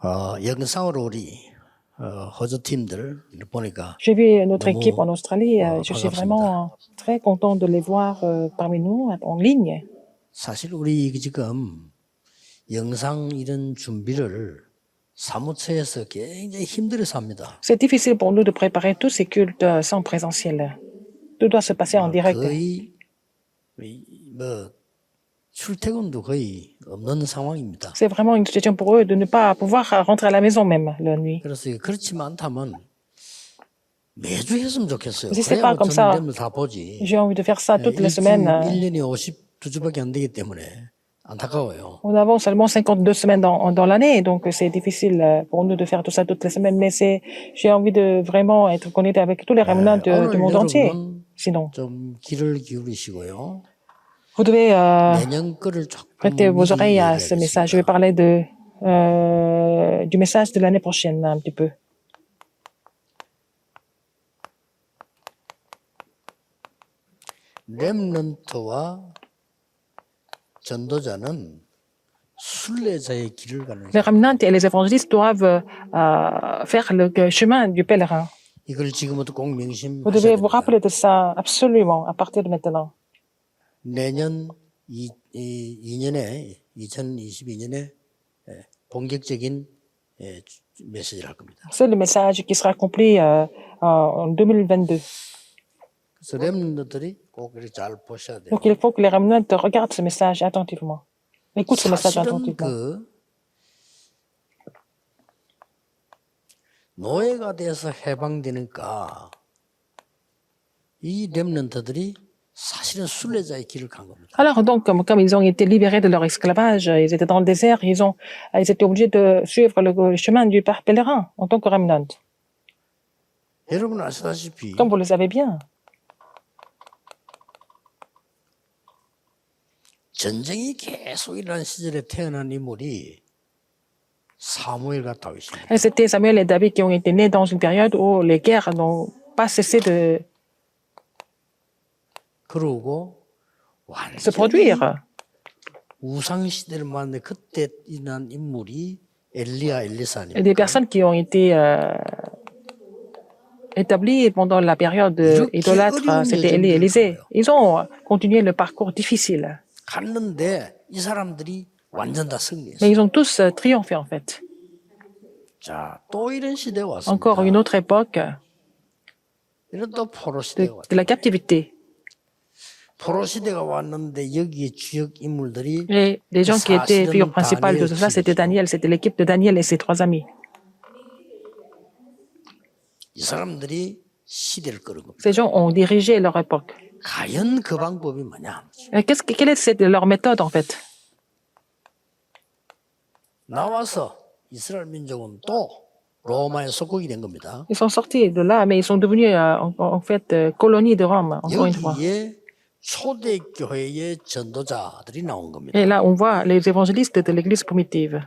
영상으로 우리 호주 팀들 보니까 J'ai vu notre 너무, équipe en Australie. Je suis 반갑습니다. vraiment très content de les voir parmi nous en ligne. 사실 우리 지금 영상 이런 준비를 사무처에서 굉장히 힘들어서 합니다. C'est difficile pour nous de préparer tous ces cultes sans présentiel. Tout doit se passer en direct. 거의 뭐 출퇴근도 거의 없는 상황입니다. C'est vraiment une situation pour eux de ne pas pouvoir rentrer à la maison même la nuit. 그래서 그렇지만 않다면 매주 했으면 좋겠어요. Si c'est 그래야 pas 뭐 comme ça, 전dem을 다 보지. j'ai envie de faire ça toutes les semaines. 1년에 52주밖에 안 되기 때문에 안타까워요. Nous avons seulement 52 semaines dans l'année, donc c'est difficile pour nous de faire tout ça toutes les semaines. Mais j'ai envie de vraiment être connecté avec tous les remnants du monde entier. Sinon, 좀 귀를 기울이시고요. vous devez 내년 거를 조금 prêter vos 미리 oreilles à ce message. Je vais parler du message de l'année prochaine un petit peu. 렘넌트와 전도자는 순례자의 길을 가는 Les remnants et les évangélistes doivent faire le chemin du pèlerin. 이걸 지금부터 꼭 Vous 명심하셔야 devez vous 됩니다. rappeler de ça absolument à partir de maintenant. 내년 2022년에 본격적인 메시지를 할 겁니다. C'est le message qui sera accompli en 2022. 그래서 렘넌트들이 꼭 이렇게 잘 보셔야 돼요. Donc il faut que les remnants regardent ce message attentivement. Écoute ce message 사실은 attentivement. 노예가 돼서 해방되니까 이 렘넌트들이 사실은 순례자의 길을 간 겁니다. Alors donc, comme ils ont été libérés de leur esclavage, ils étaient dans le désert, ils étaient obligés de suivre le chemin du pèlerin en tant que remnant. 여러분 아시다시피 Comme vous le savez bien, 전쟁이 계속 일어난 시절에 태어난 인물이 사무엘과 다윗입니다. et c'était Samuel et David qui ont été nés dans une période où les guerres n'ont pas cessé de 그러고 se 완전히 produire. 우상 시대를 만든 그때 일어난 인물이 엘리야 엘리사 Et des 아닙니까? personnes qui ont été établies pendant la période idolâtre, c'était Élie et Élisée. Ils ont continué le parcours difficile, 갔는데 이 사람들이 완전 다 mais 승리했어요. ils ont tous triomphé en fait. 자, 또 이런 시대에 왔습니다. Encore une autre époque 이런 또 포로 시대가 왔다. de la captivité. 포로 시대가 왔는데 여기에 주역 인물들이 Et les gens qui étaient figures principales de tout ça, c'était Daniel, c'était l'équipe de Daniel et ses trois amis. 이 사람들이 시대를 끌은 겁니다. Ces gens ont dirigé leur époque. 과연 그 방법이 뭐냐? Et quelle est leur méthode en fait? 나와서 이스라엘 민족은 또 로마의 속국이 된 겁니다. Ils sont sortis de là, mais ils sont devenus en fait colonie de Rome, encore une fois. 여기에 초대교회의 전도자들이 나온 겁니다. Et là, on voit les évangélistes de l'église primitive.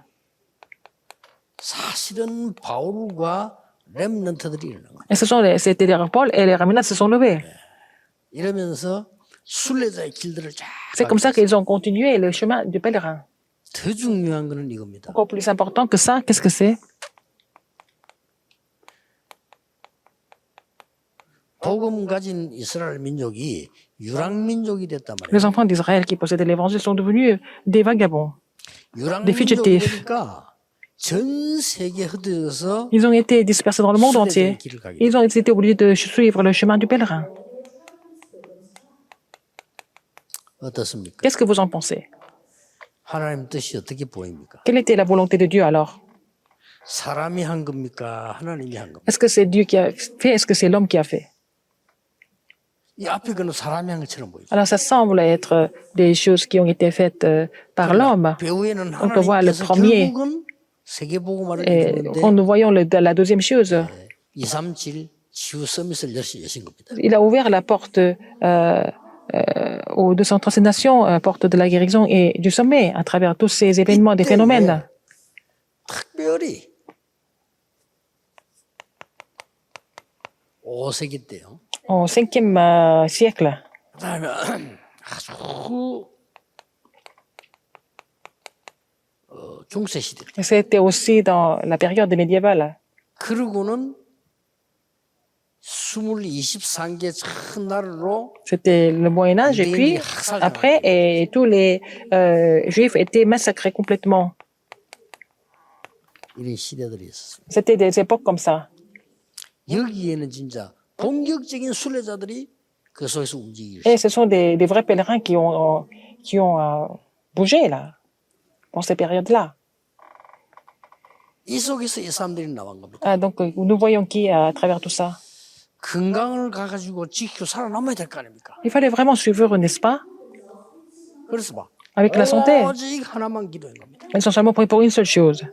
사실은 바울과 렘넌트들이 일어난 거예요. Et c'était Paul et les remnants se sont levés. 이러면서 순례자의 길들을 쫙 C'est comme ça qu'ils ont continué le chemin du pèlerin. 더 중요한 거는 이겁니다. Encore plus important que ça, qu'est-ce que c'est? 복음 가진 이스라엘 민족이 유랑 민족이 됐단 말이에요. Les enfants d'Israël qui possédaient l'évangile sont devenus des vagabonds. 유랑 des 민족이 fugitifs. 되니까 전 세계에 흩어져서 Ils ont été dispersés dans le monde entier. Ils ont été obligés de suivre le chemin du pèlerin. 어떻습니까? Qu'est-ce que vous en pensez? 하나님 뜻이 어떻게 보입니까? Quelle était la volonté de Dieu alors? 사람이 한 겁니까? 하나님이 한 겁니까? Est-ce que c'est Dieu qui a fait? Est-ce que c'est l'homme qui a fait? 이 앞에 거는 사람이 한 것처럼 보이죠. Alors ça semble être des choses qui ont été faites par l'homme. 배후에는 On peut voir le 하나님께서 premier. 결국은 세계복음화를 Et 이루는데 quand nous voyons la deuxième chose, 237 치유 서밋을 여신 겁니다. il a ouvert la porte aux 237 nations, porte de la guérison et du sommet, à travers tous ces événements, des phénomènes. 특별히 5세기 때요. Au 5e siècle, 그다음에 아주 중세 시대. C'était aussi dans la période médiévale. 그러고는 23개 첫날로 C'était le Moyen Âge. Et puis, après, et tous les Juifs étaient massacrés complètement. 이런 시대들이 있었습니다. C'était des époques comme ça. 여기에는 진짜 본격적인 순례자들이 그 속에서 움직이기 Et ce sont des vrais pèlerins qui ont bougé là, dans ces périodes-là. 이 속에서 이 사람들이 나온 겁니다. Donc, nous voyons qui à travers tout ça. 건강을 가가지고 지키고 살아남아야 될 거 아닙니까? Il fallait vraiment suivre, n'est-ce pas, 그래서 봐. avec la santé. 오직 하나만 기도한 겁니다. Ils sont seulement pris pour une seule chose.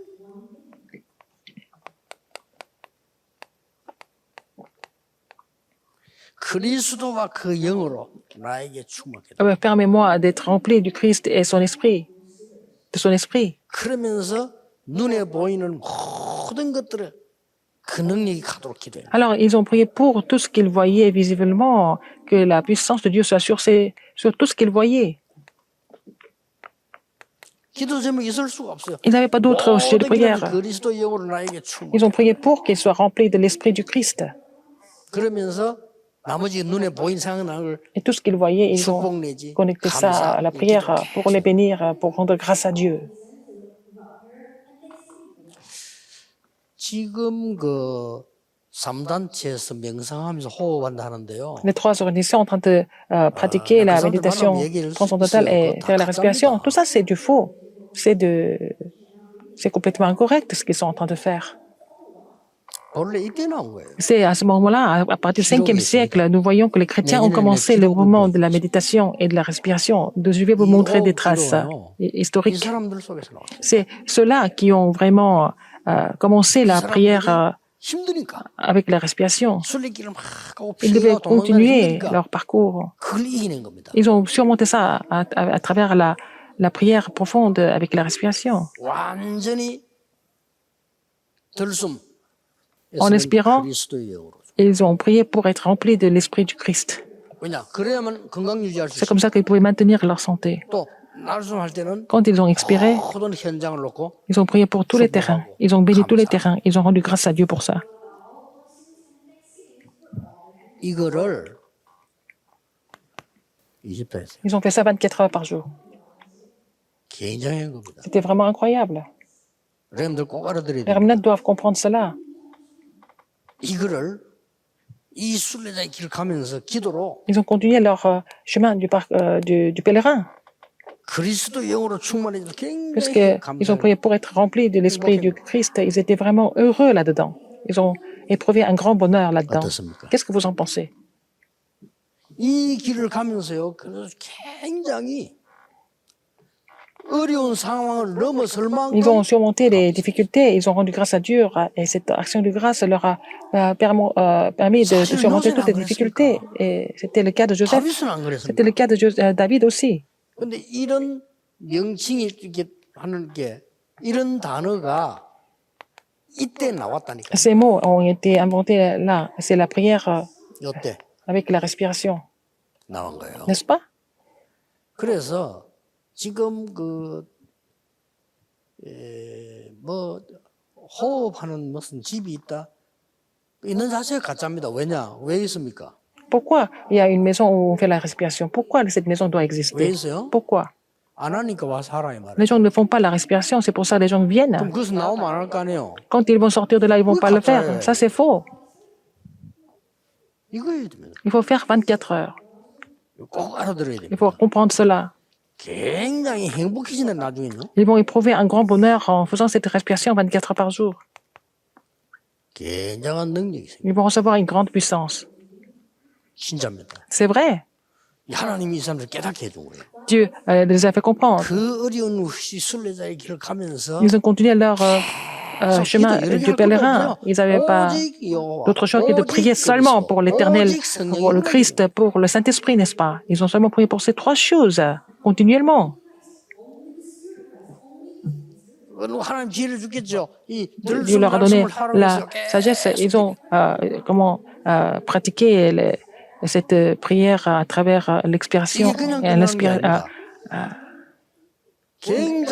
그리스도와 그 영으로 나에게 충만하게. Permets-moi d'être rempli du Christ et son esprit, de son esprit. 그러면서 눈에 보이는 모든 것들을 그 능력이 가도록 기도해요. Alors, ils ont prié pour tout ce qu'ils voyaient visiblement, que la puissance de Dieu soit sur tout ce qu'ils voyaient. 기도 제목이 있을 수가 없어요. Ils n'avaient pas d'autre sujet de prière. 그리스도 영으로 나에게 충만. Ils ont prié pour qu'ils soient remplis de l'esprit du Christ. 그러면서 나머지 눈에 보인 상황을 Et tout ce qu'ils voyaient, ils ont 축복 내지 connecté ça à la prière pour les bénir, pour rendre grâce à Dieu. 지금 그 3단체에서 명상하면서 호흡한다 하는데요. Les trois organisations sont en train de pratiquer la méditation transcendantale et faire la respiration. Tout ça, c'est du faux. C'est complètement incorrect ce qu'ils sont en train de faire. 원래 이때 나온 거예요. C'est à ce moment-là, à partir du 5e siècle, nous voyons que les chrétiens ont commencé le mouvement de la méditation et de la respiration. Je vais vous montrer des traces 이 historiques. 사람들 속에서 나왔어요. C'est ceux-là qui ont vraiment commencé la prière 힘드니까 avec la respiration. 순례길을 막 가고 Ils devaient 피가 도망가는 continuer 힘드니까 leur parcours. 그걸 이겨낸 겁니다. Ils ont surmonté ça à travers la prière profonde avec la respiration. 완전히 들숨. En expirant, 그리스도의 영으로. ils ont prié pour être remplis de l'esprit du Christ. 왜냐? 그래야만 건강 유지할 수 C'est 있어요. comme ça qu'ils pouvaient maintenir leur santé. 또 날숨할 때는 Quand ils ont expiré, 모든 현장을 놓고 ils ont prié pour tous les terrains. Ils ont béni tous les terrains. Ils ont rendu grâce à Dieu pour ça. 이거를 20도 했어요. Ils ont fait ça 24 heures par jour. 굉장한 겁니다. C'était vraiment incroyable. 여러분들 꼭 알아들어야 Les 돼요. Remnants doivent comprendre cela. 이거를 이 순례자의 길을 가면서 기도로 Ils ont continué leur chemin du pèlerin. 그리스도 영으로 충만해져서 굉장히 Puisqu'ils ont 감사해요. prié pour être remplis de l'esprit du Christ. Ils étaient vraiment heureux là-dedans. Ils ont éprouvé un grand bonheur là-dedans. 어떻습니까? Qu'est-ce que vous en pensez? 이 길을 가면서요. 그래서 굉장히 어려운 상황을 넘어설 만큼 Ils ont surmonté les difficultés, ils ont rendu grâce à Dieu et cette action de grâce leur a permis de surmonter toutes les difficultés. Et c'était le cas de Joseph, 다윗은 안 c'était 그랬습니다. le cas de David aussi. 근데 이런 명칭이 이렇게 하는 게 이런 단어가 이때 나왔다니까. Ces mots ont été inventés là. C'est la prière 이때 avec la respiration, 나온 거예요. n'est-ce pas? 그래서 지금 뭐 호흡하는 무슨 집이 있다 있는 자체가 가짜입니다. 왜 있습니까? Pourquoi il y a une maison où on fait la respiration? Pourquoi cette maison doit 왜 exister? 있어요? Pourquoi? 안 하니까 와서 살아 이 말이에요. Les gens ne font pas la respiration, c'est pour ça que les gens viennent. 그럼 그것은 나오면 안 할 거 아니에요. Quand ils vont sortir de là, ils vont pas le faire. Ça, c'est faux. 이거 해야 됩니다. Il faut faire 24 heures. 꼭 알아들어야 Il 됩니다. faut comprendre cela. 굉장히 행복해지는 나중에는 Ils vont éprouver un grand bonheur en faisant cette respiration 24 heures par jour. 굉장한 능력이 생겨요. Ils vont recevoir une grande puissance. 진짜입니다. C'est vrai. 하나님이 이 사람들 깨닫게 해준 거예요. Dieu les a fait comprendre. 그 어려운 순례자의 길을 가면서 Ils ont continué leur chemin du pèlerin. Ils n'avaient pas d'autre chose que de prier seulement pour l'Éternel, pour le Christ, pour le Saint-Esprit, n'est-ce pas? Ils ont seulement prié pour ces trois choses, continuellement. 하나님 지혜를 주겠죠. 이 Dieu leur a donné la sagesse. Ils ont pratiqué cette prière à travers l'expiration et l'inspiration.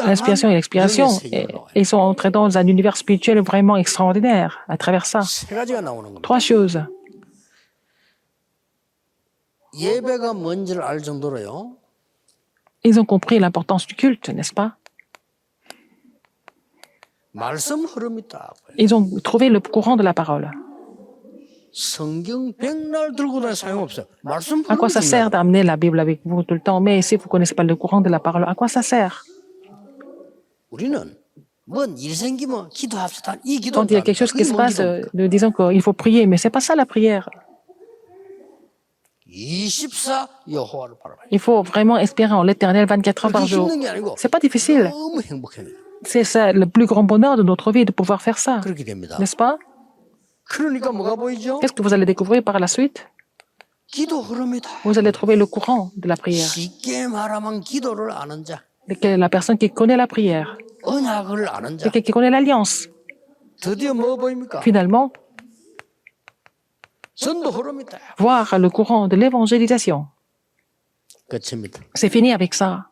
l'inspiration et l'expiration. Et ils sont entrés dans un univers spirituel vraiment extraordinaire à travers ça. 세 가지가 나오는 겁니다. Trois choses. 예배가 뭔지를 알 정도로요. Ils ont compris l'importance du culte, n'est-ce pas? 말씀 흐름이 딱 보여요. Ils ont trouvé le courant de la parole. 성경 백날 들고 다닐 소용없어요. 말씀 À quoi ça 흐름이 sert 중요해요. d'amener la Bible avec vous tout le temps? Mais si vous ne connaissez pas le courant de la parole, à quoi ça sert? 우리는 뭔 일 생기면 기도합시다. 이 기도. Quand il y a quelque chose qui se passe, nous disons qu'il faut prier, mais c'est pas ça la prière. 24 여호와를 바라봐요. Il faut vraiment espérer en l'Éternel 24 heures par 그렇게 jour. 힘든 게 아니고 C'est pas difficile. 너무 행복해요. C'est ça le plus grand bonheur de notre vie de pouvoir faire ça, 그렇게 됩니다. n'est-ce pas? 그러니까 뭐가 보이죠? Qu'est-ce que vous allez découvrir par la suite? 기도 흐름이다. Vous allez trouver le courant de la prière. 쉽게 말하면 기도를 아는 자, La personne qui connaît la prière, 언약을 아는 자. quelqu'un qui connaît l'alliance. 드디어 뭐 보입니까? Finalement, 전도 흐름이다. voir le courant de l'évangélisation. 끝입니다. C'est fini avec ça.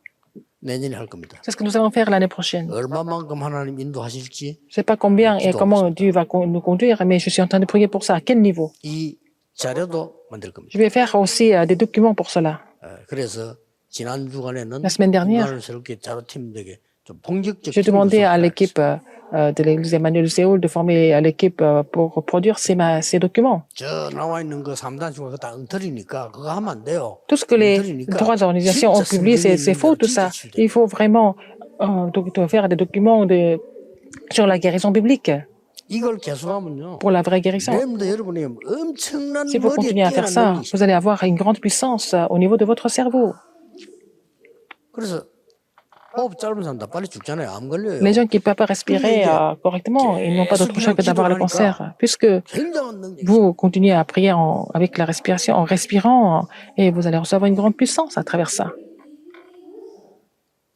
내년에 할 겁니다. C'est ce que nous allons faire l'année prochaine. 얼마만큼 하나님 인도하실지 Je ne sais pas combien et comment Dieu va nous conduire, mais je suis en train de prier pour ça. À quel niveau? 이 자료도 만들 겁니다. Je vais faire aussi des documents pour cela. 그래서 지난 주간에는 La semaine dernière, 새롭게 자료팀들에게 좀 본격적 j'ai demandé à l'équipe de l'église Emmanuel de Séoul de former l'équipe pour produire ces documents. 저 나와 있는 그 3단 중에 다 엉터리니까 그거 하면 안 돼요. Tout ce que les trois organisations ont publié, c'est faux tout ça. Il faut vraiment faire des documents sur la guérison biblique, 이걸 계속하면요. pour la vraie guérison. 내일부터 여러분이 엄청난 Si vous 머리에 continuez à faire 뛰어난 ça, 능력이 있어요. vous allez avoir une grande puissance au niveau de votre cerveau. 그래서 호흡 짧은 사람 다 빨리 죽잖아요. 암 걸려요. Les gens qui ne peuvent pas respirer correctement, ils n'ont pas d'autre choix que d'avoir le cancer, puisque 굉장한 능력이 있어요. vous continuez à prier avec la respiration, en respirant, et vous allez recevoir une grande puissance à travers ça.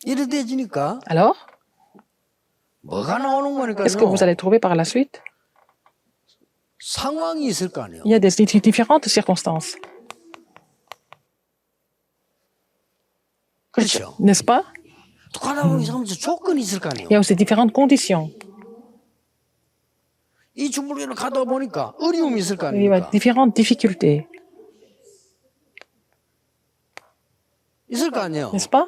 이래 돼지니까 Alors, 뭐가 나오는 qu'est-ce que vous 거니까요. allez trouver par la suite? 상황이 있을 거 아니에요. Il y a des différentes circonstances, 그렇죠. n'est-ce pas? 또 가다 보면 이상하면 조건이 있을 거 아니에요. Il y a aussi différentes conditions. 이 주물기를 가다 보니까 어려움이 있을 거 Il y a 아닙니까? différentes difficultés, 있을 거 아니에요. n'est-ce pas?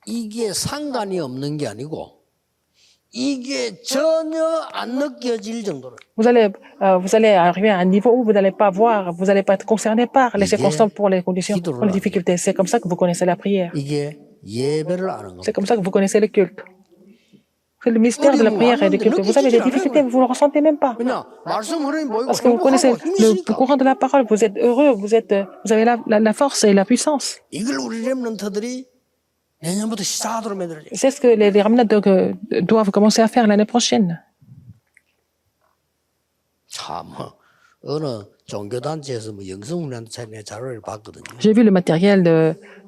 이게 상관이 없는 게 아니고 이게 전혀 안 느껴질 정도로 Vous allez arriver à un niveau où vous n'allez pas voir, vous n'allez pas être concerné par les circonstances pour les conditions, pour les difficultés. C'est comme ça que vous connaissez la prière. 이게 예배를 아는 C'est 겁니다. comme ça que vous connaissez le culte. C'est le mystère de la prière et du culte. Vous avez des difficultés, vous ne le ressentez même pas. 왜냐 말씀 흐름이 보이고 Parce que vous connaissez 행복하고 힘이 le 있으니까 courant de la parole, vous êtes heureux, vous avez la force et la puissance. 이걸 우리 렘넌트들이 내년부터 시작하도록 만들어야죠. C'est ce que les remnants doivent commencer à faire l'année prochaine. 참 어느 종교단체에서 뭐 영성훈련한테 자료를 봤거든요. J'ai vu le matériel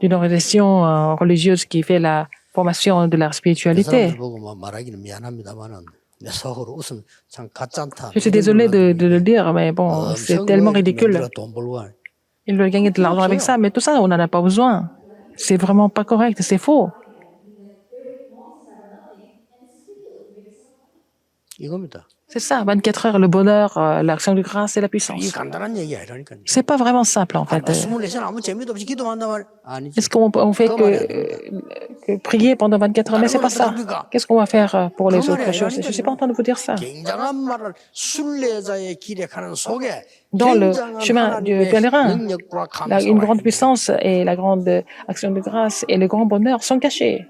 d'une organisation religieuse qui fait la formation de la 그 spiritualité. 사람들 보고 말하기는 미안합니다만은 내 속으로 웃음 참 가짠타. Je suis désolé de le dire, mais bon, c'est tellement ridicule. 돈 벌고 하네. Ils veulent gagner de l'argent avec ça, mais tout ça, on n'en a pas besoin. C'est vraiment pas correct, c'est faux. 이겁니다. C'est ça, 24 heures, le bonheur, l'action de grâce et la 이 puissance. 간단한 얘기 아니라니까요. C'est pas vraiment simple, en fait. 24시간 아무 재미도 없이 기도한단 말 아니지. Est-ce qu'on fait que prier pendant 24 heures? Mais c'est pas ça. Qu'est-ce qu'on va faire pour les autres choses? Je suis pas en train de vous dire ça. 굉장한 말을 순례자의 길에 가는 속에 Dans le 굉장한 chemin du 하나님의 pèlerin, 능력과 une grande 감사와 puissance et la grande action de grâce et le grand bonheur sont cachés.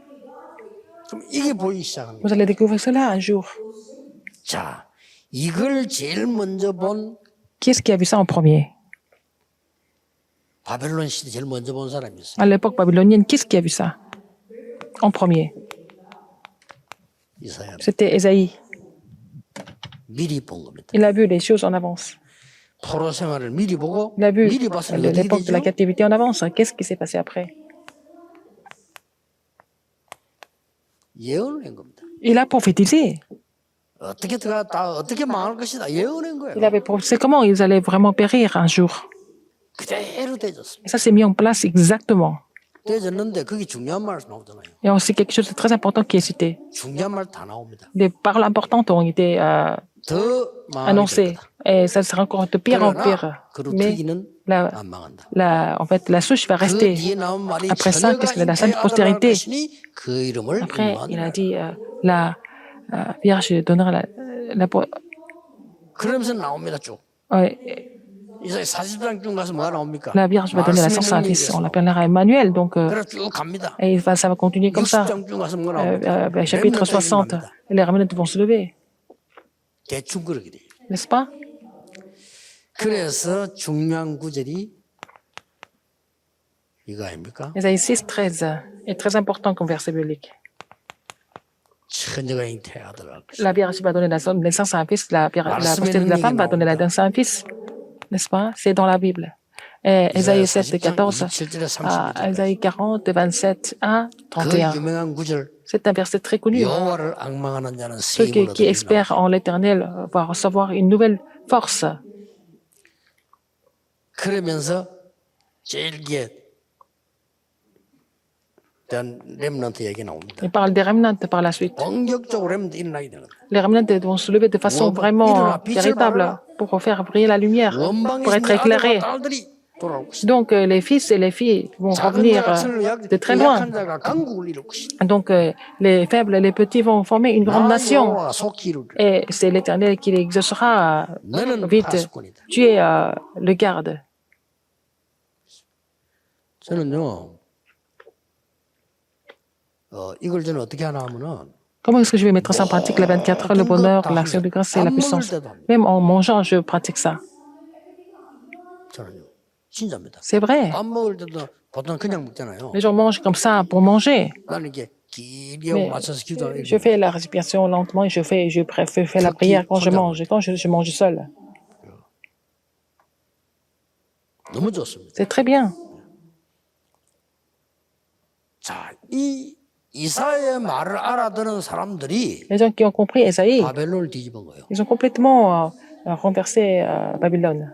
그럼 이게 보이기 시작합니다. Vous allez découvrir cela un jour. 자, 이걸 제일 먼저 본 Qui est-ce qui a vu ça en premier? 바벨론 시대 제일 먼저 본 사람이 있어요. À l'époque babylonienne, qui est-ce qui a vu ça en premier? 이사야. C'était Ésaïe. 미리 본 겁니다. Il a vu les choses en avance. 포로 생활을 미리 보고 Il a vu 미리 봤으면 어떻게 l'époque de la 되죠? captivité en avance. Qu'est-ce qui s'est passé après? 예언을 한 겁니다. Il a prophétisé. 어떻게 들어갔다 어떻게 망할 것이다 예언한 거예요. Il avait prophétisé comment ils allaient vraiment périr un jour. 그대로 되졌습니다. Et ça s'est mis en place exactement. 떼졌는데 그게 중요한 말 나오잖아요. Il y a aussi quelque chose de très important qui est cité. 중요한 말 다 나옵니다. Des paroles importantes ont été 더 망하게 될 annoncées. 거다. Et ça sera encore de pire en pire. 그러나 Mais 그루터기는 la, 안 망한다. en fait, la souche va 그 rester. 뒤에 나온 말이 Après ça, 처녀가 qu'est-ce que la sainte 잉태하더라 postérité? 하시니 그 이름을 Après, il a 임마누엘. dit, la Vierge donnera 그러면서 나옵니다 쭉. ouais, 이제 40장 쭉 가서 뭐가 나옵니까? la Vierge va donner la naissance à un fils. On l'appellera Emmanuel. Donc, 그래 쭉 갑니다. et ça va continuer comme ça. 60장 쭉 가서 뭐가 나옵니까? Chapitre 60, les remnants vont se lever. 대충 그러게 돼요. N'est-ce pas? 그래서 중요한 구절이 이거 아닙니까? Ésaïe 6, 13 est très important comme verset biblique. 처녀가 잉태하더라. La Vierge va donner la naissance à un fils, la postérité de la femme va donner la naissance à un fils. N'est-ce pas? C'est dans la Bible. Et Ésaïe 7, 14 à Ésaïe 40, 27 à 그 31. 유명한 구절 C'est un verset très connu. 여호와를 악망하는 자는 Ceux 새 힘을 qui espèrent en l'Éternel vont recevoir une nouvelle force. 그러면서 제일 뒤에 대한 렘넌트 얘기 나옵니다. Il parle des remnants par la suite. 본격적으로 렘넌트 일어나게 되는 거예요. Les remnants vont se lever de façon vraiment véritable pour faire briller la lumière, pour être éclairés. 딸들이 돌아오고 있어요. Donc les fils et les filles vont 작은 revenir 자가 de très loin. 약한 자가 강국을 이룰 것이다. Donc les faibles et les petits vont former une grande nation. 여호와가 속히 이루리라. Et c'est l'Éternel qui les exaucera 너는 vite. 파수꾼이다. Tu es le garde. 저는요. 이걸 저는 어떻게 하나 하면은 Comment est-ce que je vais mettre ça en pratique? Les 24 heures, le bonheur, l'action de grâce et la puissance. Même en mangeant, je pratique ça. 저는요. 진짜입니다. C'est vrai. 밥 먹을 때도 보통 그냥 먹잖아요. Les gens mangent comme ça pour manger. 나는 이게 길게 Mais 맞춰서 기도하는 je fais la respiration lentement et je fais la prière quand je mange. Et quand je mange seul. 너무 좋습니다. C'est très bien. 자, 이 이사야의 말을 알아듣는 사람들이 Les gens qui ont compris Esaïe, 바벨론을 뒤집은 거예요. ils ont complètement renversé Babylone.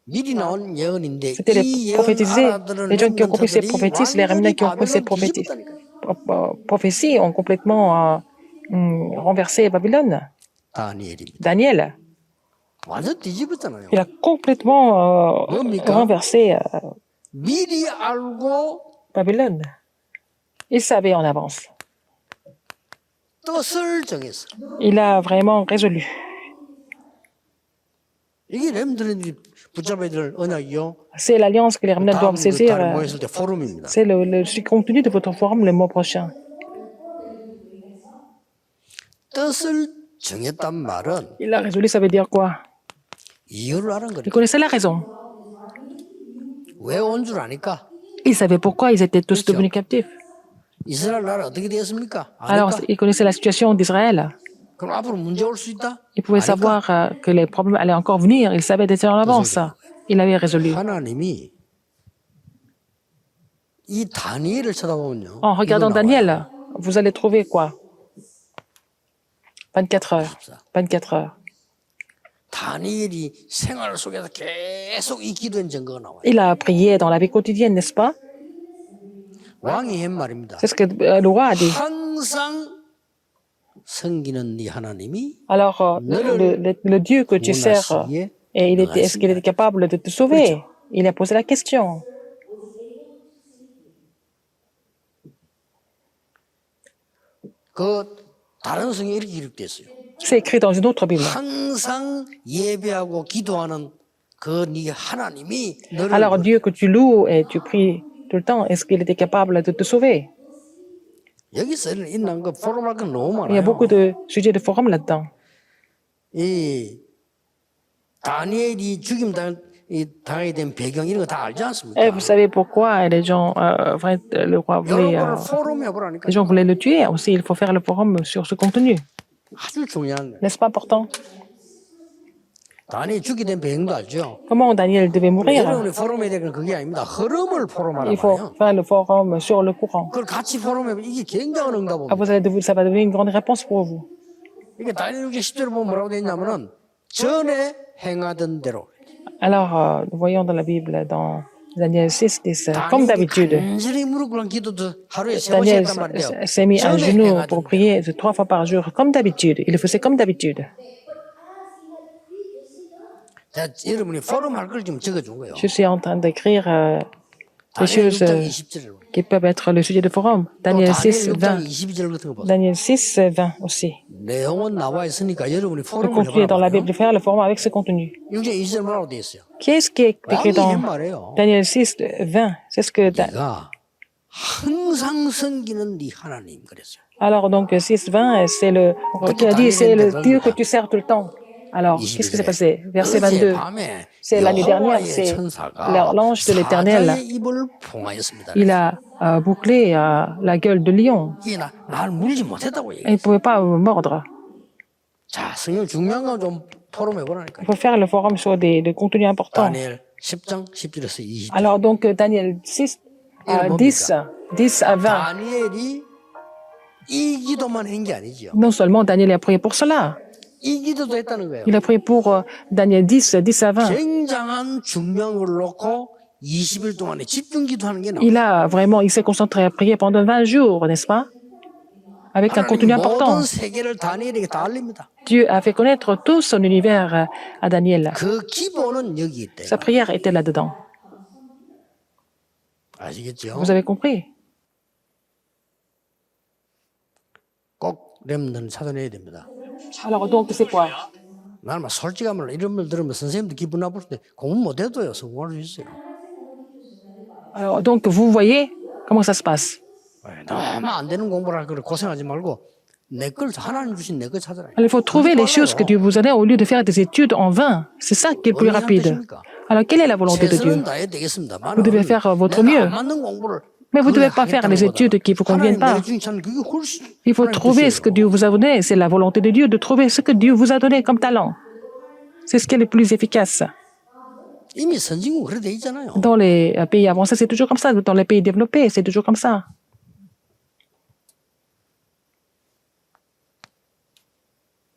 미리 나온 예언인데 C'était 이 les 예언 prophétisés. 알아듣는 Les gens qui ont compris ces 렘넌트들이 prophéties, les remnants 완전히 qui ont compris ces 바벨론 뒤집었다니까요. prophéties ont complètement renversé Babylone. 다니엘입니다. Daniel, 완전 뒤집었잖아요. il a complètement renversé 미리 알고 Babylone. Il savait en avance. 뜻을 정했어. Il a vraiment résolu. 이게 렘들이 붙잡아야 될 언약이요. C'est l'alliance que les remnants 다음 doivent saisir. 달에 모였을 때 포럼입니다. C'est le contenu de votre forum le mois prochain. 뜻을 정했단 말은 Il a résolu, ça veut dire quoi? 이유를 아는 Il 거니까. connaissait la raison. 왜 온 줄 아니까? Il savait pourquoi ils étaient tous devenus captifs. 이스라엘 나라 어떻게 되었습니까? Alors, 아니까? il connaissait la situation d'Israël. 그럼 앞으로 문제 올 수 있다? Il pouvait 아니까? savoir que les problèmes allaient encore venir. Il savait déjà en avance. Il avait résolu. 하나님이 이 다니엘을 쳐다보면요. En regardant 이거 나와요. Daniel, vous allez trouver quoi? 24 heures. 24 heures. 다니엘이 생활 속에서 계속 이 기도한 증거가 나와요. Il a prié dans la vie quotidienne, n'est-ce pas? 왕이 한 말입니다. C'est ce que le roi a dit. 항상 섬기는 네 하나님이 Alors, le Dieu que tu sers, 원하시기에 et est-ce qu'il était capable de te sauver? Il a posé la question. 그 다른 성경에 이렇게 기록됐어요. C'est écrit dans une autre Bible. 항상 예배하고 기도하는 그 네 하나님이 너를 Alors, Dieu que tu loues et tu pries tout le temps, est-ce qu'il était capable de te sauver? 여기서 있는 거 포럼할 건 너무 Il y a 많아요. beaucoup de sujets de forum là-dedans. 이 다니엘이 죽임 당하게 된 배경 이런 거 다 알지 않습니까? Et vous savez pourquoi les gens, le roi voulait, 여러분을 포럼해 보라니까. les gens voulaient le tuer aussi. Il faut faire le forum sur ce contenu. 아주 중요한 거예요. N'est-ce pas important? 다니엘 죽게 된 배경도 알죠? Comment Daniel devait mourir? 여러분이 포럼해야 될 건 그게 아닙니다. 흐름을 포럼하란 Il faut 말이에요. faire le forum sur le courant. 그걸 같이 포럼해면 이게 굉장한 Ah, 응답입니다. ça va devenir une grande réponse pour vous. 이게 다니엘 6장 10절을 보면 뭐라고 되어 있냐면은 전에 행하던 대로 Alors, nous voyons dans la Bible, dans Daniel 6, 10. Comme 다니엘이 d'habitude, 간절히 무릎 꿇은 기도도 하루에 세 번씩 Daniel 했단 말이에요. s'est mis à 전에 genoux 해가지고. pour prier 3 fois par jour, comme d'habitude. Il le faisait comme d'habitude. 자, 여러분이 포럼 할 걸 좀 적어준 거예요. Je suis en train d'écrire des 다니엘 choses 6장 20절을. qui peuvent être le sujet de forum. 또 Daniel 다니엘 6, 6장 20. 22절 같은 거 보세요. Daniel 6, 20 aussi. 내용은 나와 있으니까 여러분이 Le 포럼을 contenu est dans la 해봐라. Bible. Faire le forum avec ce contenu. 6장 20절 뭐라고 되어 있어요? Qu'est-ce qui est écrit 왕이 dans 한 말이에요. Daniel 6, 20? C'est ce que. 네가 항상 섬기는 네 하나님 그랬어요. Alors, donc, 6, 20, c'est le. Qui a dit, c'est le Dieu que tu sers tout le temps. Alors, qu'est-ce qui s'est passé? Verset 22. C'est l'année dernière, c'est l'ange de l'Éternel. 입을 봉하였습니다. Il a bouclé la gueule de lion. 이게 날 물지 못했다고 Et il 얘기해요. ne pouvait pas mordre. 자, 성경 중요한 건 좀 포럼해 Il 보라니까요. faut faire le forum sur des contenus importants. 다니엘 10장 10절에서 20절. Alors, donc, Daniel 6, 10, 10 à 20. 다니엘이 이 기도만 한 게 아니죠. Non seulement Daniel a prié pour cela, 이 기도도 했다는 거예요. il a prié pour Daniel 10, 10 à 20. 굉장한 중명을 놓고 20일 동안에 집중 기도하는 게 나와요. Il s'est concentré à prier pendant 20 jours, n'est-ce pas? Avec un contenu important. 모든 세계를 다니엘에게 다 알립니다. Dieu a fait connaître tout son univers à Daniel. 그 기본은 여기 있대요. Sa prière était là-dedans. 아시겠죠? Vous avez compris? 꼭 렘넌트 찾아내야 됩니다. Alors donc, c'est quoi? 나는 막 솔직한 말로 이런 말 들으면 선생님도 기분 나쁠 때 공부 못해도요 성공할 수 있어요. Alors donc, vous voyez comment ça se passe. 너무 안 되는 공부를 할 거를 고생하지 말고 내 걸 하나님 주신 내 걸 찾아라. Alors, il faut trouver les choses que Dieu vous a données au lieu de faire des études en vain. C'est ça qui est le plus rapide. Alors, quelle est la volonté de Dieu? 최선은 다해야 되겠습니다. Vous devez faire votre mieux. 안 맞는 공부를 Mais vous ne devez pas faire les études qui ne vous conviennent pas. Il faut trouver ce que Dieu vous a donné. C'est la volonté de Dieu de trouver ce que Dieu vous a donné comme talent. C'est ce qui est le plus efficace. 이미 선진국 그래 돼 있잖아요. Dans les pays avancés, c'est toujours comme ça. Dans les pays développés, c'est toujours comme ça.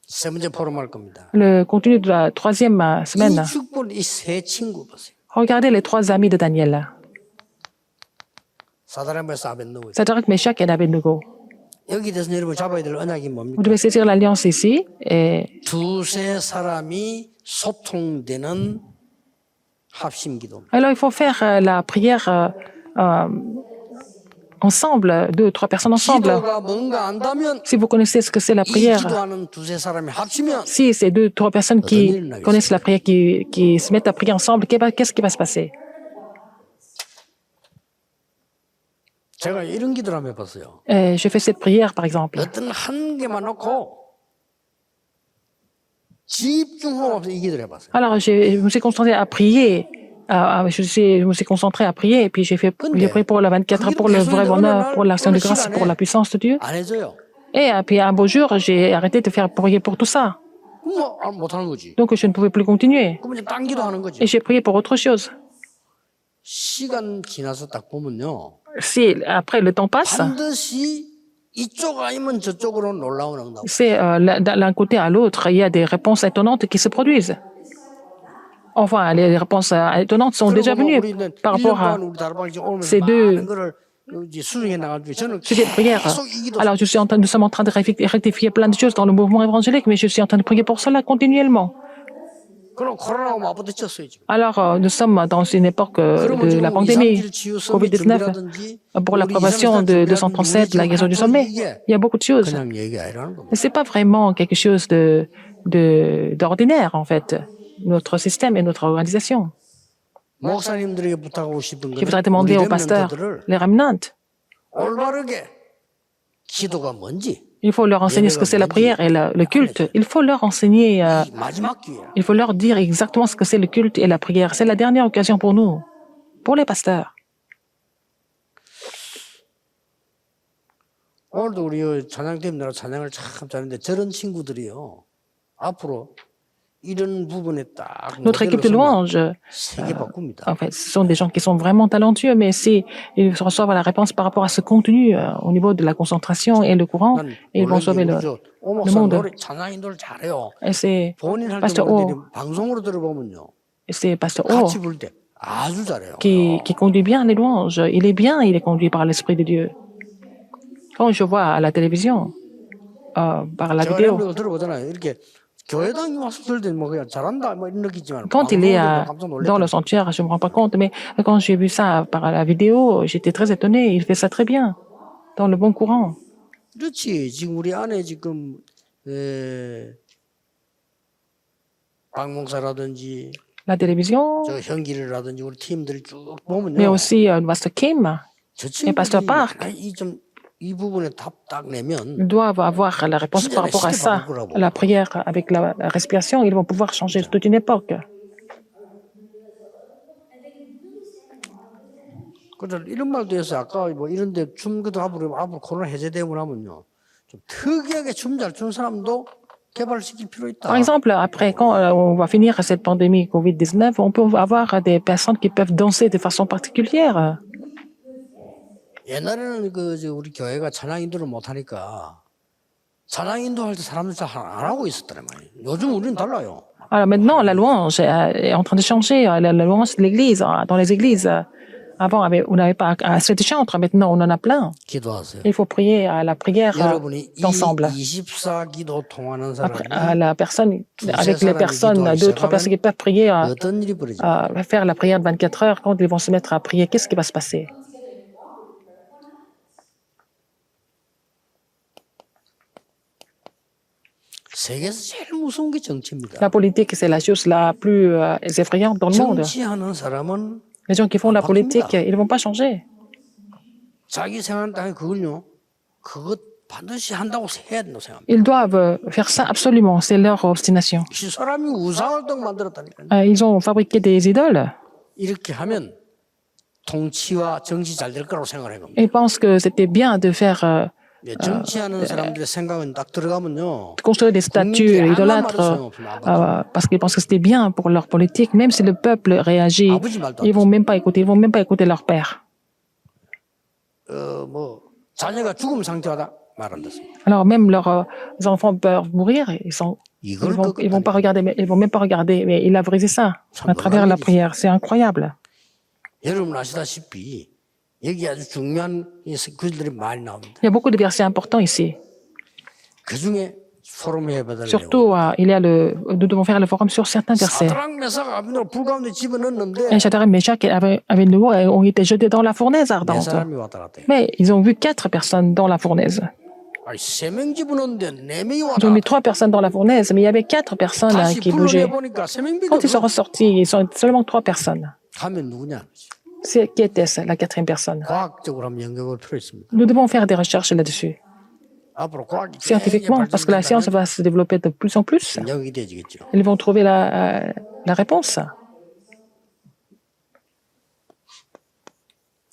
세 번째 포럼 할 겁니다. Le contenu de la troisième semaine. 이 축복 이세 친구 보세요. Regardez les 3 amis de Daniel. 사다람에서 아벤노고. Sadrach, Meshach et Abednego. 여기 대해서 여러분 잡아야 될 언약이 Vous 뭡니까? devez saisir l'alliance ici. Et 두세 사람이 소통되는 합심 기도. alors, il faut faire la prière ensemble, 2 ou 3 personnes ensemble. 기도가 뭔가 안다면 Si vous connaissez ce que c'est la 이 prière, 기도하는 두세 사람이 합치면 si c'est 2 ou 3 personnes qui connaissent la prière, qui se mettent à prier ensemble, qu'est-ce qui va se passer? 제가 이런 기도를 한번 해봤어요. Je fais cette prière, par exemple. 어떤 한 개만 놓고 집중하면서 이 기도를 해봤어요. Alors, je me suis concentré à prier. Je me suis concentré à prier et puis j'ai prié pour le 24 heures, pour le vrai bonheur, pour l'action de grâce, pour la puissance de Dieu. 안 해줘요. Et puis un beau jour, j'ai arrêté de faire prier pour tout ça. 뭐 못하는 거지. Donc, je ne pouvais plus continuer. 그럼 이제 딴 기도하는 거지. Et j'ai prié pour autre chose. 시간 지나서 딱 보면요. Si après le temps passe, 반드시 이쪽 아니면 저쪽으로 놀라운 응답. c'est d'un côté à l'autre, il y a des réponses étonnantes qui se produisent. Enfin, les réponses étonnantes sont déjà venues par rapport à ces 2 sujets de prière. Alors, nous sommes en train de rectifier plein de choses dans le mouvement évangélique, mais je suis en train de prier pour cela continuellement. Alors, nous sommes dans une époque de la pandémie, COVID-19, pour l'approbation de 237, la guérison du sommet. Il y a beaucoup de choses. Mais ce n'est pas vraiment quelque chose d'ordinaire, en fait, notre système et notre organisation. Je voudrais demander aux pasteurs, les remnants, il faut leur enseigner ce que c'est la prière et le culte. Il faut leur enseigner, il faut leur dire exactement ce que c'est le culte et la prière. C'est la dernière occasion pour nous, pour les pasteurs. 오늘도 우리 찬양팀들하고 찬양을 참 잘하는데 저런 친구들이요. 앞으로 이런 부분에 딱 Notre équipe de louange, 세계 바꿉니다. en fait, ce sont des gens qui sont vraiment talentueux, mais si ils reçoivent la réponse par rapport à ce contenu au niveau de la concentration et le courant, ils vont sauver le monde. 찬양인들 잘해요. Et c'est 본인 할 때 Pasteur 모르는데 O. 방송으로 들어보면요. C'est Pasteur O. 같이 부를 때 아주 잘해요. qui conduit bien les louanges. Il est conduit par l'Esprit de Dieu. Quand je vois à la télévision, par la 제가 vidéo, 랩을 들어보잖아요. 이렇게 교회당이 와서 들때 뭐 그냥 잘한다 뭐 이런 느끼지만 quand il est 방송을 보고 깜짝 dans le 놀랐다. sanctuaire, je ne me rends pas compte, mais quand j'ai vu ça par la vidéo, j'étais très étonnée. Il fait ça très bien, dans le bon courant. 그렇지. 지금 우리 안에 지금 박목사라든지 La télévision, 저 형길이라든지 우리 팀들이 쭉 mais 보면요. aussi Pasteur Kim 저 et Pasteur 친구들이 Park 이 부분에 답 딱 내면 doivent avoir la réponse par rapport à ça. La prière avec la respiration, ils vont pouvoir changer toute une époque. 그래서 이런 말도 했어요. 아까 뭐 이런데 춤도 앞으로 코로나 해제되고 나면요. 좀 특이하게 춤 잘 추는 사람도 개발시킬 필요 있다. Par exemple, après, quand on va finir cette pandémie COVID-19, on peut avoir des personnes qui peuvent danser de façon particulière. 옛날에는 우리 교회가 찬양 인도를 못 하니까 찬양 인도할 때 사람들 잘 안 하고 있었단 말이에요. 요즘 우리는 달라요. Alors maintenant, la louange est en train de changer. La louange de l'Église, dans les églises, avant, on n'avait pas assez de chantres. Maintenant, on en a plein. 기도하세요. Il faut prier à la prière 여러분이 d'ensemble. 24기도 통하는 Après, 사람이 à la personne, avec les personnes, deux ou trois personnes qui peuvent prier, 어떤 일이 벌어집니까? faire la prière de 24 heures, quand ils vont se mettre à prier, qu'est-ce qui va se passer? 세계에서 제일 무서운 게 정치입니다. La politique, c'est la chose la plus effrayante dans le monde. 정치하는 사람은 Les gens qui font la politique, ils ne vont pas changer. 자기 생활 땅에 그것 반드시 한다고 해야 된다고 생각합니다. Ils doivent faire ça absolument, c'est leur obstination. 이 사람이 우상을 또 만들었다니까요. Ils ont fabriqué des idoles. 이렇게 하면 통치와 정치 잘 될 거라고 생각을 겁니다. Ils pensent que c'était bien de faire 정치하는 사람들의 생각은 딱 들어가면요. construire des statues idolâtres parce qu'ils pensent que c'était bien pour leur politique, même si le peuple réagit, ils vont même pas écouter leur père. 뭐 자녀가 죽음 상태하다 말 안 듣습니다. Alors même leurs enfants peuvent mourir, ils vont pas regarder, mais ils vont même pas regarder, mais il a brisé ça à travers la prière. C'est incroyable. 여러분 아시다시피 여기 아주 중요한 글들이 많이 나옵니다. Il y a beaucoup de versets importants ici. 그 중에 포럼 해봐달라고. Surtout, nous devons faire le forum sur certains versets. 사드락 메삭 아벤노 불 가운데 집어넣었는데 Et Shadrach, Meshach et Abednego ont été jetés dans la fournaise 네 ardente. 사람이 왔다 갔다 해요. Mais ils ont vu 4 personnes dans la fournaise. 아니 3명 집어넣었는데 4명이 Ils 왔다 ont mis 갔다 3 personnes dans la fournaise, mais il y avait 4 personnes 다시 qui 불을 bougeaient. 내보니까 3명밖에 Quand ils sont 없어. ressortis, ils sont seulement 3 personnes. 가면 누구냐? Qui était-ce, la 4e personne? 과학적으로 한번 연구해볼 필요 있습니다. Nous devons faire des recherches là-dessus, 앞으로 과학이 scientifiquement, parce que la science va se développer de plus en plus. 영역이 되지겠죠. Ils vont trouver la réponse.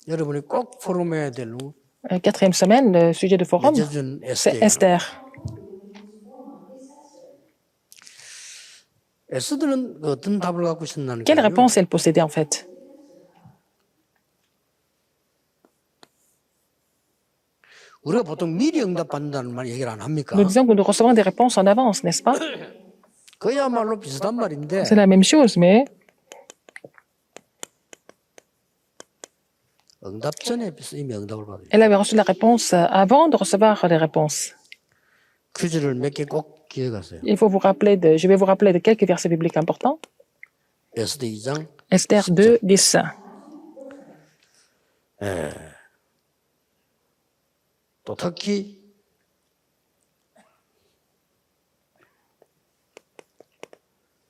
여러분이 꼭 포럼해야 될 4e semaine, le sujet de forum, 맺어준 c'est 에스더예요. Esther. 에스더는 어떤 답을 갖고 있었나는 Quelle réponse elle possédait en fait? 우리가 보통 미리 응답받는다는 말 얘기를 안 합니까? Nous disons que nous recevons des réponses en avance, n'est-ce pas? 그야말로 비슷한 말인데 C'est la même chose, mais 응답 전에 이미 응답을 받아요. elle avait reçu la réponse avant de recevoir les réponses. 퀴즈를 몇 개 꼭 기억하세요. Il faut vous rappeler je vais vous rappeler de quelques versets bibliques importants. 에스더 2장 Esther 2, 10. 또 특히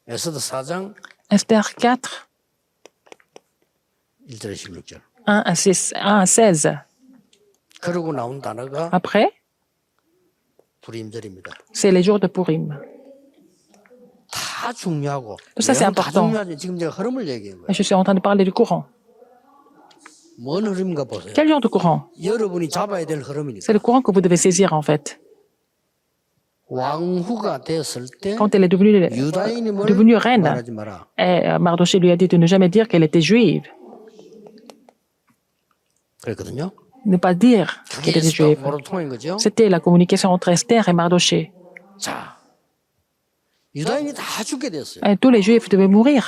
에스더 4장 Esther 4, 1절 16절 1 à 16. 그러고 나온 단어가 Après, 불임절입니다. c'est les jours de Purim. 다 중요하고 Tout ça, c'est 내용 다 important. 중요하지. 지금 제가 흐름을 얘기한 거예요. Je suis en train de parler du courant. 뭔 흐름인가 보세요. Quel genre de courant? 여러분이 잡아야 될 흐름이니까. C'est le courant que vous devez saisir en fait. 왕후가 됐을 때 Quand elle est devenue reine, 말하지 마라. Mardoché lui a dit de ne jamais dire qu'elle était juive, 그랬거든요. ne pas dire 그게 qu'elle était juive. 에스더로 통한 거죠. C'était la communication entre Esther et Mardoché. 자, 유다인이 다 죽게 됐어요. Et tous les juifs devaient mourir.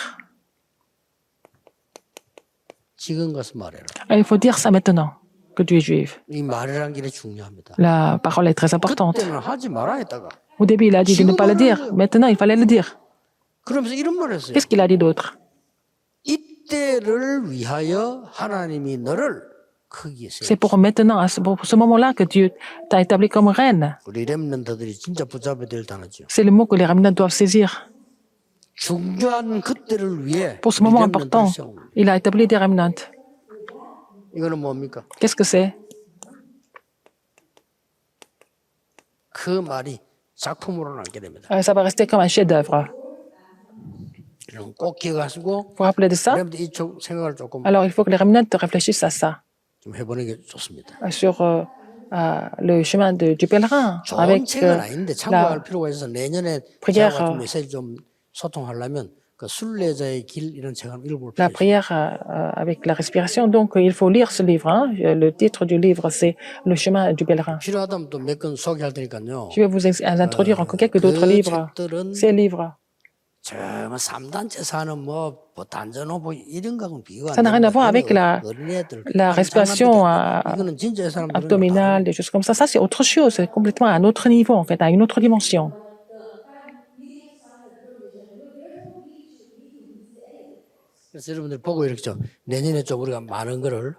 지금 가서 말해라. Il faut dire ça maintenant que tu es juif. 이 말이라는 게 중요합니다. La parole est très importante. 그때는 하지 말아 했다가 Au début, il a dit de ne pas le dire. Maintenant, il fallait le dire. 그러면서 이런 말을 했어요. Qu'est-ce qu'il a dit d'autre? 이때를 위하여 하나님이 너를 크게 세웠어. C'est pour maintenant, pour ce moment-là, que Dieu t'a établi comme reine. 우리 렘넌트들이 진짜 붙잡아야 될 단어죠. C'est le mot que les remnants doivent saisir. 중요한 그때를 위해 Pour ce moment 우리 important, 렘넌트를 세운 거예요. il a établi des remnants. 이거는 뭡니까? Qu'est-ce que c'est? 그 말이 작품으로 남게 됩니다. Ça va rester comme un chef-d'œuvre. 이런 꼭 기억하시고 Vous vous rappelez de ça? 렘넌트 이쪽 생각을 조금 Alors, il faut que les remnants réfléchissent à ça, 좀 해보는 게 좋습니다. sur le chemin du pèlerin, 좋은 avec 책은 아닌데 참고할 la 필요가 있어서 내년에 prière, 제가 같은 메시지 좀 소통하려면 그 순례자의 길 이런 책 한번 읽어볼 la 필요 있어요. prière avec la respiration. Donc, il faut lire ce livre. Hein. Le titre du livre, c'est Le chemin du pèlerin. 필요하다면 또 몇 권 소개할 테니까요. Je vais vous introduire encore quelques d'autres 그 livres. 책들은 Ces livres, 정말 3단체 사는 뭐 단전호보 이런 거하고는 비교가 ça n'a rien à voir avec la respiration 이거는 진짜 이 사람들은 abdominale, des choses comme ça. Ça, c'est autre chose. C'est complètement à un autre niveau, en fait, à une autre dimension. 그래서 여러분들 보고 이렇게 좀 내년에 좀 우리가 많은 거를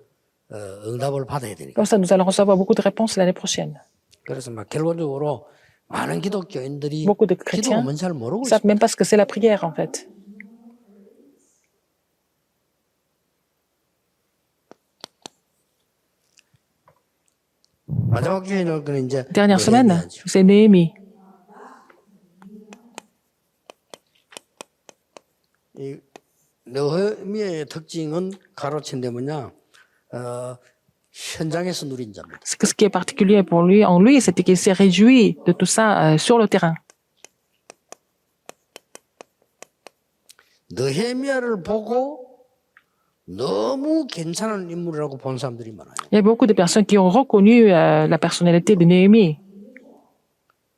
응답을 받아야 되니까. Comme ça, nous allons recevoir beaucoup de réponses l'année prochaine. 그래서 막 결론적으로 많은 기독교인들이 Beaucoup de 기도가 chrétiens 뭔지 잘 모르고 ne 있어요. savent même pas ce que c'est la prière, en fait. 마지막 주에는 그는 이제 Dernière semaine, 느헤미야죠. c'est Néhémie. 이 느헤미야의 특징은 가로친데 뭐냐? 현장에서 누린 자입니다. Ce qui est particulier pour lui, en lui, c'était qu'il s'est réjoui de tout ça sur le terrain. 느헤미야를 보고 너무 괜찮은 인물이라고 본 사람들이 많아요. Il y a beaucoup de personnes qui ont reconnu la personnalité de Néhémie.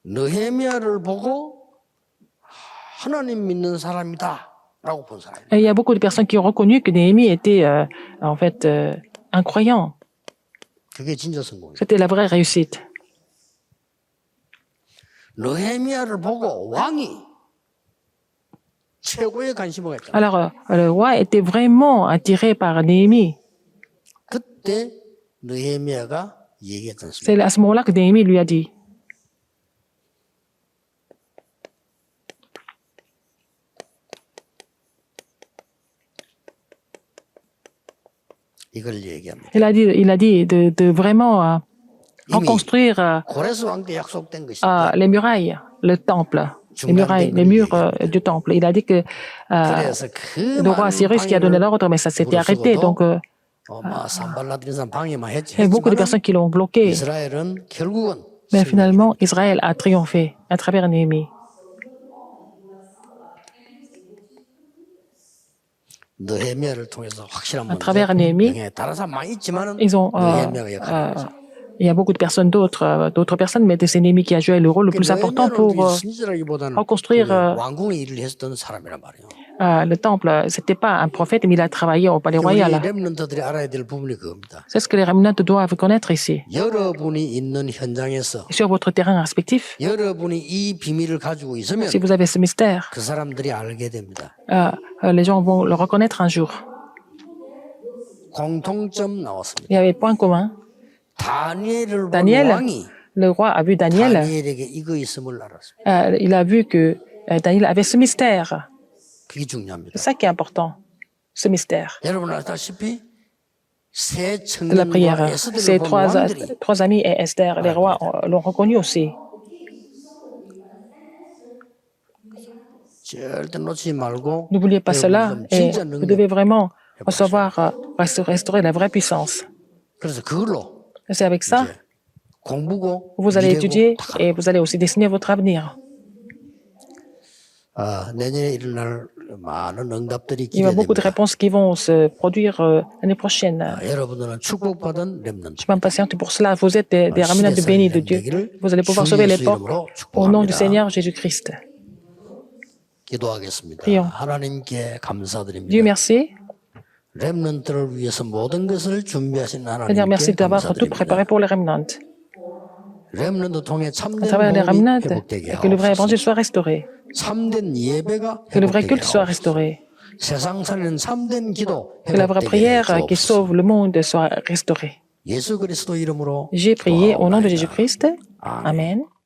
느헤미야를 보고 하나님 믿는 사람이다라고 본 사람이. Et il y a beaucoup de personnes qui ont reconnu que Néhémie était en fait un croyant. 그게 진짜 성공이에요. C'était la vraie réussite. 느헤미야를 보고 왕이 최고의 관심을 했잖아요. Alors, le roi était vraiment attiré par Néhémie. 그때 느헤미야가 얘기했지 않습니까? C'est à ce moment-là que Néhémie lui a dit, 이걸 얘기합니다. il a dit de vraiment 이미 reconstruire 고레스 왕 때 약속된 것인데 les murailles, le temple, les murs du temple. Il a dit que 그래서 그 le roi Cyrus qui a donné l'ordre, mais ça s'était arrêté. Donc, 산발라드린 사람 방해만 했지. il y a beaucoup de 했지만은 personnes qui l'ont bloqué. 이스라엘은 결국은 Mais finalement, Israël a triomphé à travers Néhémie. 느헤미야를 통해서 확실한 À travers Néhémie, 영향이 다른 사람 많이 있지만은 ils ont, 느헤미야가 역할을 했죠. il y a beaucoup de personnes d'autres personnes, mais c'est Néhémie qui a joué le rôle le plus important pour 선지자라기보다는 reconstruire 왕궁의 일을 했었던 사람이란 말이에요. le temple. C'était pas un prophète, mais il a travaillé au palais 우리 royal. 렘넌트들이 알아야 될 부분이 그겁니다. C'est ce que les remnants doivent connaître ici. 여러분이 있는 현장에서 Sur votre terrain respectif, 여러분이 이 비밀을 가지고 있으면 si vous avez ce mystère, 그 사람들이 알게 됩니다. les gens vont le reconnaître un jour. 공통점 나왔습니다. Il y avait point commun. 다니엘을 본 Daniel, 왕이 le roi a vu Daniel. 다니엘에게 이거 있음을 알았습니다. Il a vu que Daniel avait ce mystère. 그게 중요합니다. C'est ça qui est important, ce mystère. 여러분 아시다시피 세 La 청년과 prière. 에스더를 Ces 본 왕들이 trois amis et Esther, les rois l'ont reconnu aussi. 절대 놓치지 말고 N'oubliez pas cela 여러분 et 진짜 vous devez 능력. vraiment recevoir, restaurer la vraie puissance. 그래서 그걸로 Et c'est avec ça 이제 공부고 que vous allez 미래고 étudier 다 et vous allez aussi dessiner votre avenir. 내년에 일어날 많은 응답들이 Il y a beaucoup de 기대됩니다. réponses qui vont se produire l'année prochaine. 여러분들은 축복받은 렘넌트. Je m'impatiente pour cela. Vous êtes des remnants de bénis de Dieu. Vous allez pouvoir sauver l'époque au nom du Seigneur Jésus-Christ. 기도하겠습니다. Prions. 하나님께 Dieu 감사드립니다. merci. 렘넌트를 위해서 모든 것을 준비하신 C'est-à-dire, 하나님께 merci d'avoir tout préparé 감사드립니다. pour les remnants. 렘넌트 통해 À 참된 travers les 모험이 remnants, 회복되게 que le vrai évangile 하옵소서. soit restauré, 참된 예배가 que le vrai 회복되게 culte soit 하옵소서. restauré, 세상 살리는 참된 기도 que la vraie 회복되게 prière qui 해주옵소서. sauve le monde soit restaurée. 예수 그리스도 이름으로 J'ai prié au nom de 기도하옵나이다. Jésus-Christ. 아멘. Amen.